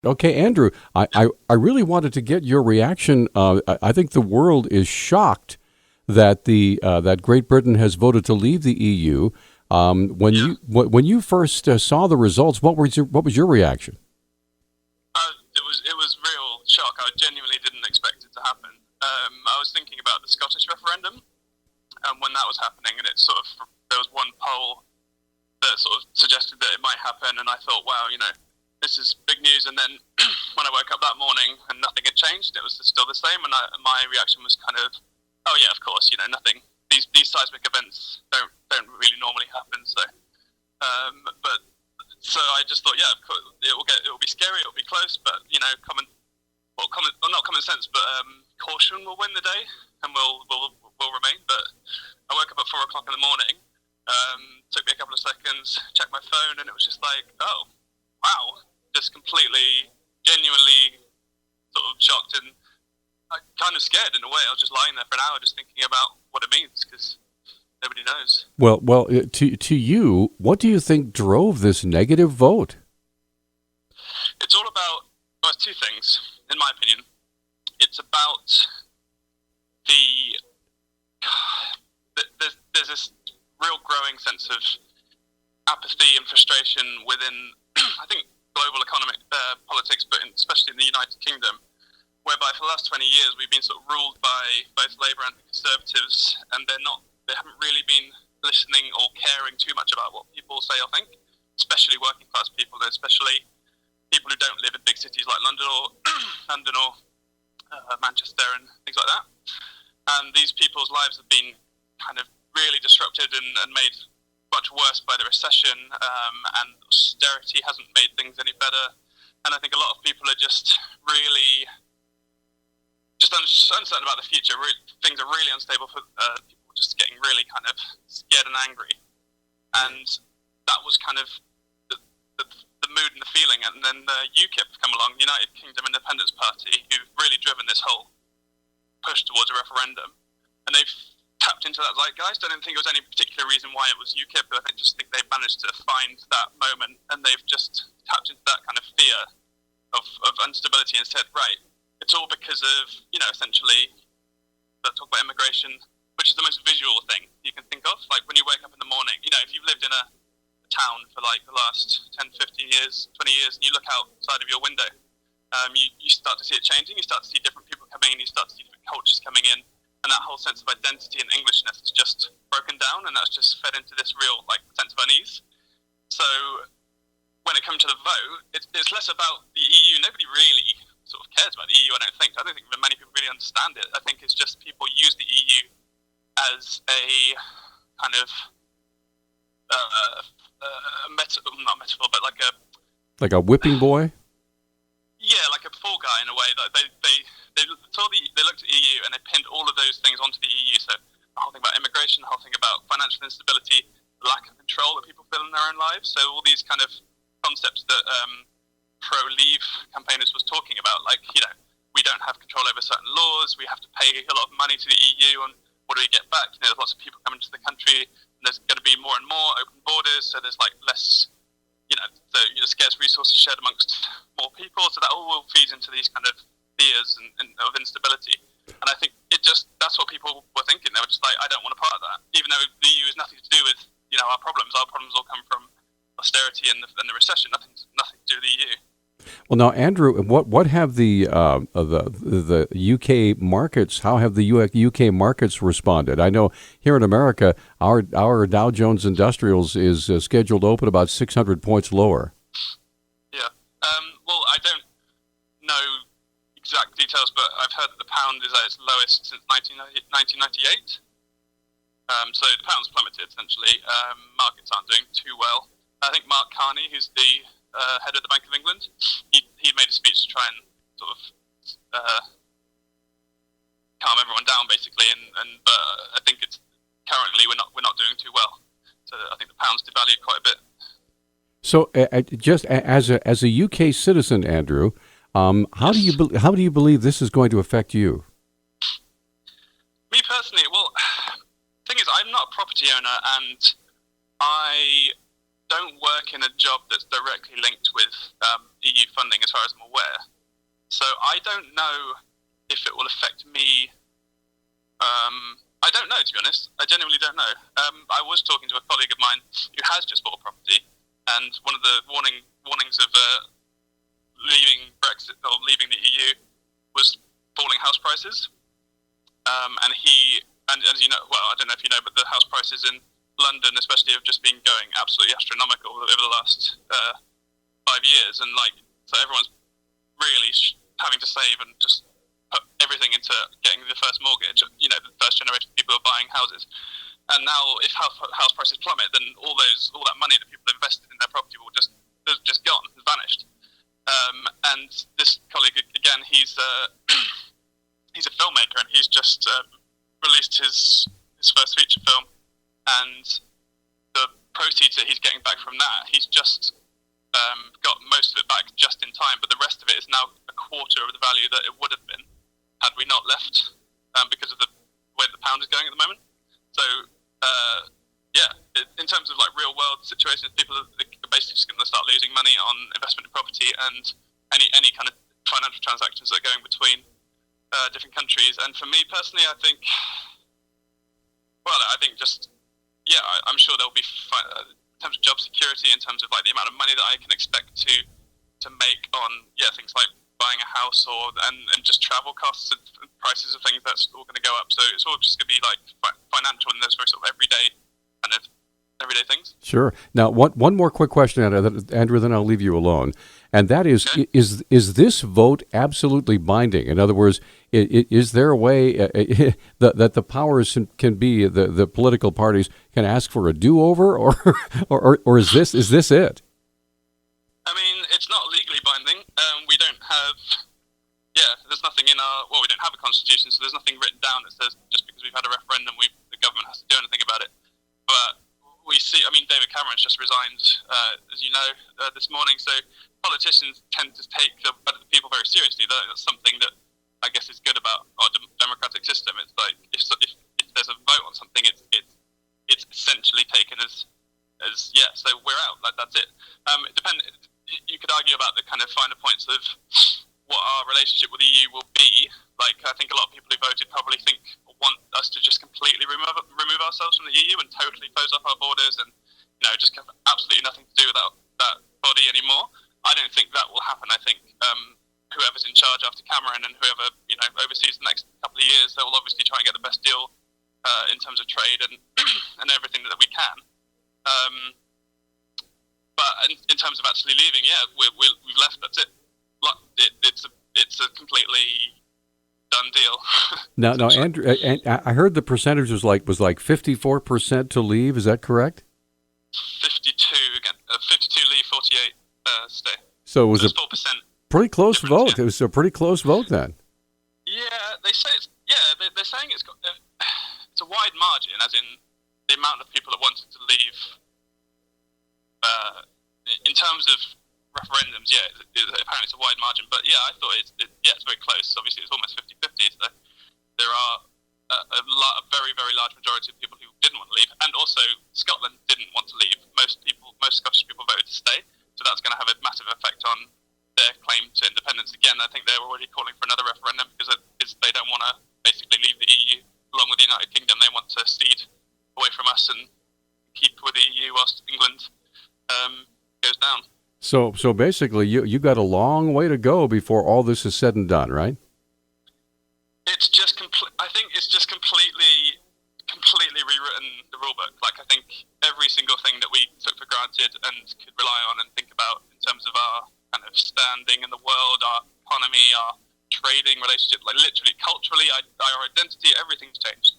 Okay, Andrew, I really wanted to get your reaction. I think the world is shocked that that Great Britain has voted to leave the EU. Yeah. When you first saw the results, what was your reaction? It was real shock. I genuinely didn't expect it to happen. I was thinking about the Scottish referendum when that was happening, and there was one poll that sort of suggested that it might happen, and I thought, wow, this is big news. And then when I woke up that morning and nothing had changed, it was still the same, and my reaction was kind of, oh yeah, of course, nothing. These seismic events don't really normally happen. But so I just thought, yeah, it will be scary, it will be close, but not common sense, but caution will win the day, and will remain. But I woke up at 4 o'clock in the morning. Took me a couple of seconds, checked my phone, and it was just like, oh, wow, just completely, genuinely sort of shocked and kind of scared in a way. I was just lying there for an hour just thinking about what it means, because nobody knows. Well, to you, what do you think drove this negative vote? It's all about, well, two things, in my opinion. It's about there's this real growing sense of apathy and frustration within, I think, global economic politics, but especially in the United Kingdom, whereby for the last 20 years we've been sort of ruled by both Labour and the Conservatives, and they haven't really been listening or caring too much about what people say or think, especially working class people, and especially people who don't live in big cities like London or Manchester and things like that. And these people's lives have been kind of really disrupted and made much worse by the recession, and austerity hasn't made things any better. And I think a lot of people are just really uncertain about the future. Things are really unstable for people, just getting really kind of scared and angry. And that was kind of the mood and the feeling. And then the UKIP have come along, United Kingdom Independence Party, who've really driven this whole push towards a referendum. And they've tapped into that zeitgeist. I don't think it was any particular reason why it was UKIP, but I just think they've managed to find that moment, and they've just tapped into that kind of fear of instability and said, right, it's all because of, essentially, let's talk about immigration, which is the most visual thing you can think of. Like when you wake up in the morning, if you've lived in a town for like the last 10, 15 years, 20 years, and you look outside of your window, you start to see it changing, you start to see different people coming in, you start to see different cultures coming in, and that whole sense of identity and Englishness is just broken down, and that's just fed into this real sense of unease. So when it comes to the vote, it's less about the EU. Nobody really sort of cares about the EU, I don't think that many people really understand it. I think it's just people use the EU as a kind of not metaphor, but like a whipping boy. Yeah, like a fall guy in a way. That they looked at EU and they pinned all of those things onto the EU. So the whole thing about immigration, the whole thing about financial instability, the lack of control that people feel in their own lives. So all these kind of concepts that pro-leave campaigners was talking about, like, we don't have control over certain laws, we have to pay a lot of money to the EU, and what do we get back? There's lots of people coming to the country, and there's going to be more and more open borders, so there's less, scarce resources shared amongst more people, so that all feeds into these kind of fears and of instability. And I think that's what people were thinking. They were just like, I don't want a part of that, even though the EU has nothing to do with our problems. Our problems all come from austerity and the recession. Nothing to do with the EU. Well, now, Andrew, what have the UK markets? How have the UK markets responded? I know here in America, our Dow Jones Industrials is scheduled to open about 600 points lower. Yeah. Well, I don't know exact details, but I've heard that the pound is at its lowest since 1998. So the pound's plummeted, essentially. Markets aren't doing too well. I think Mark Carney, who's the head of the Bank of England, he made a speech to try and sort of calm everyone down, basically. But I think it's currently we're not doing too well. So I think the pound's devalued quite a bit. So, just as a UK citizen, Andrew, how do you believe this is going to affect you? Me personally, well, the thing is, I'm not a property owner, and I don't work in a job that's directly linked with EU funding, as far as I'm aware. So I don't know if it will affect me. I don't know, to be honest. I genuinely don't know. I was talking to a colleague of mine who has just bought a property, and one of the warnings of leaving Brexit or leaving the EU was falling house prices. And as you know, well, I don't know if you know, but the house prices in London, especially, have just been going absolutely astronomical over the last 5 years, and so everyone's really having to save and just put everything into getting the first mortgage. You know, the first generation of people are buying houses, and now if house prices plummet, then all that money that people invested in their property will just gone, vanished. And this colleague again, he's a filmmaker, and he's just released his first feature film, and the proceeds that he's getting back from that, he's just got most of it back just in time, but the rest of it is now a quarter of the value that it would have been had we not left, because of the way the pound is going at the moment. So in terms of real world situations, people are basically just going to start losing money on investment in property and any kind of financial transactions that are going between different countries. And for me personally, I think I'm sure there'll be in terms of job security, in terms of the amount of money that I can expect to make on things like buying a house and just travel costs and prices of things, that's all going to go up. So it's all just going to be financial and those very sort of everyday things. Sure. Now, one more quick question, Andrew, then I'll leave you alone. And that is, okay. is this vote absolutely binding? In other words, is there a way that the powers can be, the political parties can ask for a do-over, or is this it? I mean, it's not legally binding. We don't have, there's nothing in we don't have a constitution, so there's nothing written down that says just because we've had a referendum, the government has to do anything about it. But we see, David Cameron's just resigned, as you know, this morning, so politicians tend to take the people very seriously. That's something that I guess is good about our democratic system. It's if there's a vote on something, it's essentially taken as so we're out. That's it. You could argue about the kind of finer points of what our relationship with the EU will be. I think a lot of people who voted probably want us to just completely remove ourselves from the EU and totally close up our borders and just have absolutely nothing to do with that body anymore. I don't think that will happen. I think whoever's in charge after Cameron and whoever oversees the next couple of years, they will obviously try and get the best deal in terms of trade and and everything that we can. But in terms of actually leaving, we've left. That's it. It's a completely done deal. Now, Andrew, I heard the percentage was like 54% to leave. Is that correct? 52 again. 52 leave, 48 stay. So it was a 4%. Pretty close vote. Yeah. It was a pretty close vote then. Yeah, they say they're saying it's a wide margin, as in the amount of people that wanted to leave. In terms of referendums, apparently it's a wide margin. But I thought it's very close. Obviously, it's almost 50-50. So there are a very, very large majority of people who didn't want to leave, and also Scotland didn't want to leave. Most Scottish people voted to stay, so that's going to have a massive effect on their claim to independence. Again, I think they're already calling for another referendum because they don't want to basically leave the EU along with the United Kingdom. They want to cede away from us and keep with the EU whilst England goes down. So basically, you got a long way to go before all this is said and done, right? It's just I think it's just completely rewritten the rulebook. I think every single thing that we took for granted and could rely on and think about in terms of our kind of standing in the world, our economy, our trading relationship, literally culturally, our identity, everything's changed.